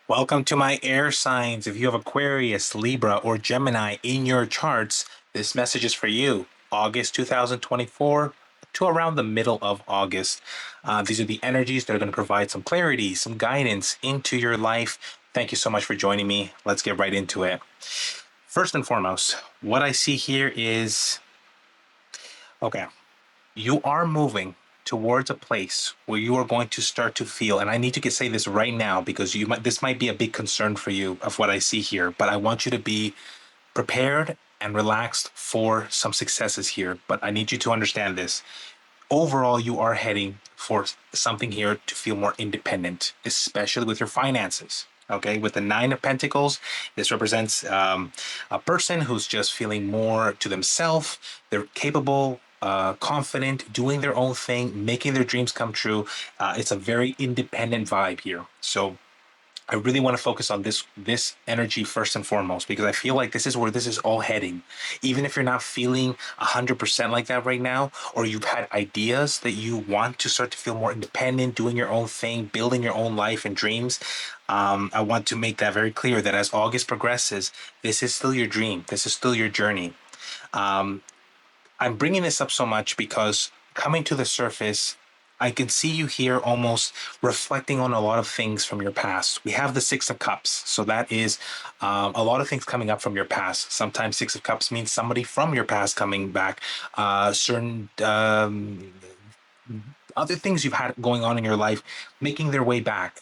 Welcome to my air signs. If you have Aquarius, Libra, or Gemini in your charts, this message is for you. August 2024 to around the middle of August. These are the energies that are going to provide some clarity, some guidance into your life. Thank you so much for joining me. Let's get right into it. First and foremost, what I see here is okay. You are moving towards a place where you are going to start to feel, and I need to say this right now because this might be a big concern for you of what I see here, but I want you to be prepared and relaxed for some successes here. But I need you to understand this. Overall, you are heading for something here to feel more independent, especially with your finances. Okay, with the Nine of Pentacles, this represents a person who's just feeling more to themselves. They're capable, confident, doing their own thing, making their dreams come true. It's a very independent vibe here. So I really want to focus on this energy first and foremost, because I feel like this is where this is all heading. Even if you're not feeling 100% like that right now, or you've had ideas that you want to start to feel more independent, doing your own thing, building your own life and dreams, I want to make that very clear that as August progresses, this is still your dream. This is still your journey. Um, I'm bringing this up so much because coming to the surface, I can see you here almost reflecting on a lot of things from your past. We have the Six of Cups. So that is a lot of things coming up from your past. Sometimes Six of Cups means somebody from your past coming back, certain other things you've had going on in your life making their way back.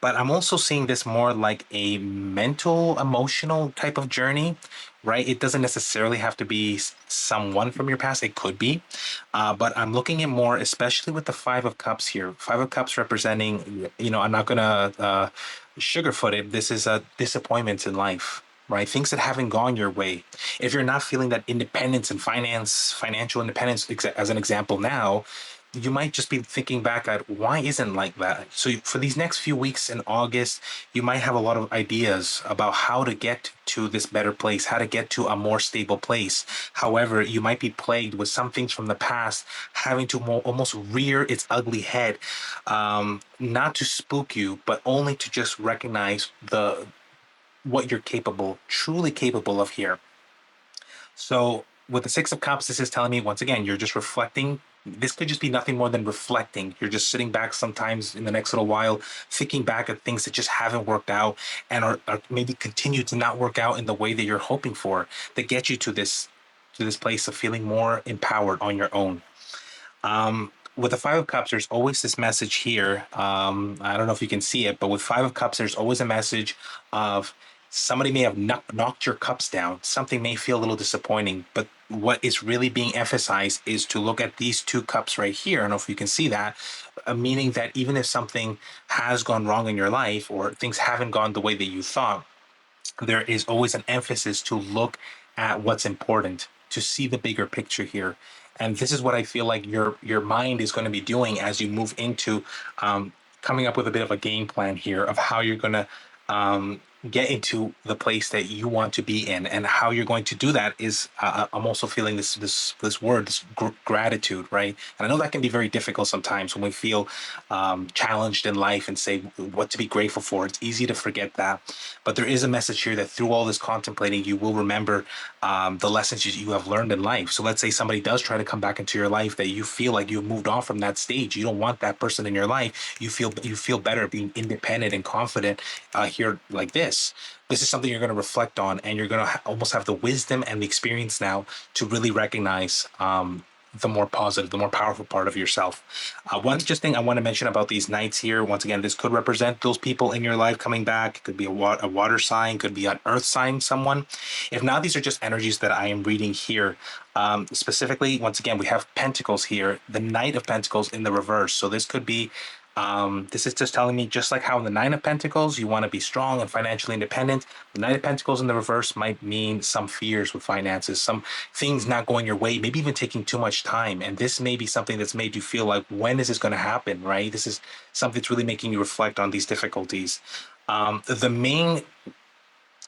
But I'm also seeing this more like a mental, emotional type of journey, right? It doesn't necessarily have to be someone from your past. It could be. But I'm looking at more, especially with the Five of Cups here. Five of Cups representing, I'm not going to sugarfoot it. This is a disappointments in life, right? Things that haven't gone your way. If you're not feeling that independence and financial independence, as an example now, you might just be thinking back at why isn't like that. So for these next few weeks in August, you might have a lot of ideas about how to get to this better place, how to get to a more stable place. However, you might be plagued with some things from the past having to almost rear its ugly head, not to spook you, but only to just recognize the what you're capable, truly capable of here. So with the Six of Cups, this is telling me once again, you're just reflecting. This could just be nothing more than reflecting. You're just sitting back sometimes in the next little while, thinking back at things that just haven't worked out and are maybe continue to not work out in the way that you're hoping for, that get you to this place of feeling more empowered on your own. With the Five of Cups, there's always this message here. I don't know if you can see it, but with Five of Cups, there's always a message of somebody may have knocked your cups down. Something may feel a little disappointing, but what is really being emphasized is to look at these two cups right here. I don't know if you can see that, meaning that even if something has gone wrong in your life or things haven't gone the way that you thought, there is always an emphasis to look at what's important, to see the bigger picture here. And this is what I feel like your mind is going to be doing as you move into coming up with a bit of a game plan here of how you're going to get into the place that you want to be in, and how you're going to do that is I'm also feeling this word, gratitude, right? And I know that can be very difficult sometimes when we feel challenged in life and say what to be grateful for. It's easy to forget that, but there is a message here that through all this contemplating, you will remember the lessons you have learned in life. So let's say somebody does try to come back into your life that you feel like you've moved on from that stage. You don't want that person in your life. You feel better being independent and confident here like this. This is something you're going to reflect on, and you're going to almost have the wisdom and the experience now to really recognize the more positive, the more powerful part of yourself. One just thing I want to mention about these nights here, once again, this could represent those people in your life coming back. It could be a water sign, could be an earth sign, someone. If not, these are just energies that I am reading here. Specifically, once again, we have Pentacles here, the Knight of Pentacles in the reverse. So this could be this is just telling me, just like how in the Nine of Pentacles, you want to be strong and financially independent. The Knight of Pentacles in the reverse might mean some fears with finances, some things not going your way, maybe even taking too much time. And this may be something that's made you feel like, when is this going to happen, right? This is something that's really making you reflect on these difficulties. The main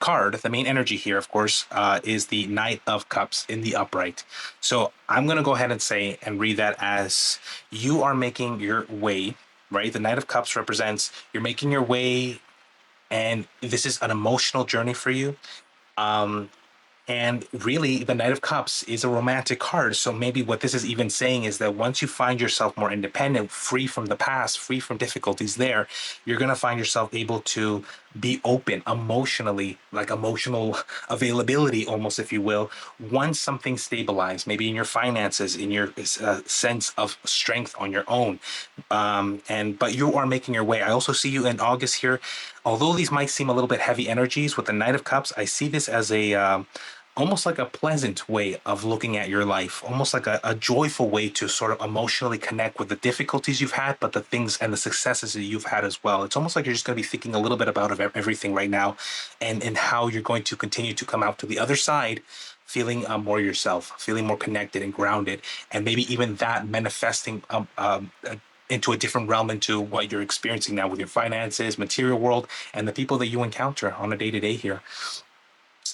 card, the main energy here, of course, is the Knight of Cups in the upright. So I'm going to go ahead and say and read that as you are making your way, right? The Knight of Cups represents you're making your way and this is an emotional journey for you. Um, and really, the Knight of Cups is a romantic card. So maybe what this is even saying is that once you find yourself more independent, free from the past, free from difficulties there, you're going to find yourself able to be open emotionally, like emotional availability, almost, if you will, once something stabilized, maybe in your finances, in your sense of strength on your own. But you are making your way. I also see you in August here. Although these might seem a little bit heavy energies with the Knight of Cups, I see this as a almost like a pleasant way of looking at your life, almost like a joyful way to sort of emotionally connect with the difficulties you've had, but the things and the successes that you've had as well. It's almost like you're just going to be thinking a little bit about everything right now, and how you're going to continue to come out to the other side feeling more yourself, feeling more connected and grounded, and maybe even that manifesting into a different realm, into what you're experiencing now with your finances, material world, and the people that you encounter on a day to day here.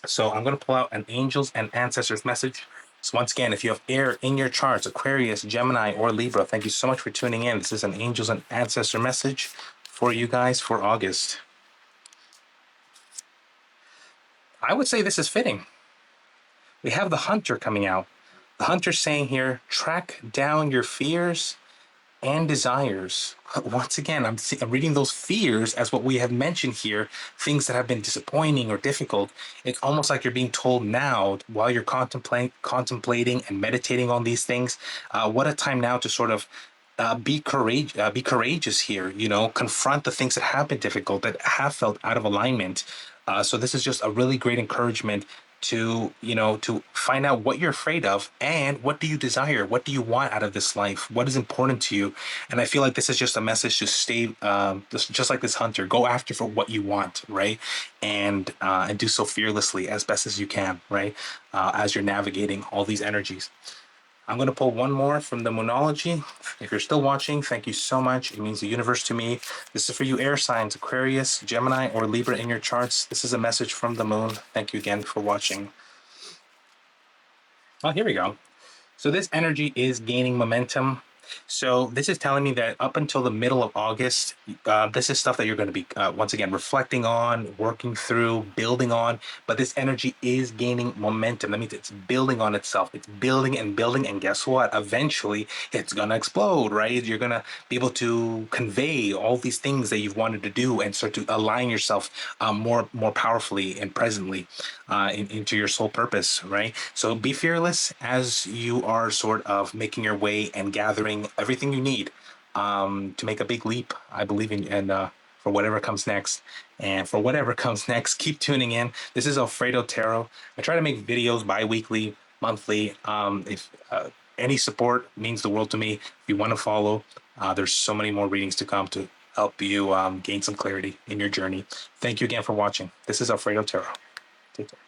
So I'm going to pull out an angels and ancestors message. So once again, if you have air in your charts, Aquarius, Gemini, or Libra, thank you so much for tuning in. This is an angels and ancestor message for you guys for August. I would say this is fitting. We have the hunter coming out. The hunter saying here, track down your fears and desires. Once again, I'm reading those fears as what we have mentioned here, things that have been disappointing or difficult. It's almost like you're being told now, while you're contemplating and meditating on these things, what a time now to sort of be courageous here. You know, confront the things that have been difficult, that have felt out of alignment. So this is just a really great encouragement to, to find out what you're afraid of and what do you desire, what do you want out of this life, what is important to you. And I feel like this is just a message to stay, just like this hunter, go after for what you want, right? And do so fearlessly as best as you can, right? As you're navigating all these energies. I'm going to pull one more from the Moonology. If you're still watching, thank you so much. It means the universe to me. This is for you air signs, Aquarius, Gemini, or Libra in your charts. This is a message from the moon. Thank you again for watching. Oh, here we go. So this energy is gaining momentum. So this is telling me that up until the middle of August, this is stuff that you're going to be, once again, reflecting on, working through, building on. But this energy is gaining momentum. That means it's building on itself. It's building and building. And guess what? Eventually, it's going to explode, right? You're going to be able to convey all these things that you've wanted to do and start to align yourself more powerfully and presently into your soul purpose, right? So be fearless as you are sort of making your way and gathering everything you need to make a big leap. I believe in, and for whatever comes next. And for whatever comes next, keep tuning in. This is Alfredo Tarot. I try to make videos bi-weekly, monthly. If any support means the world to me. If you want to follow, there's so many more readings to come to help you gain some clarity in your journey. Thank you again for watching. This is Alfredo Tarot. Take care.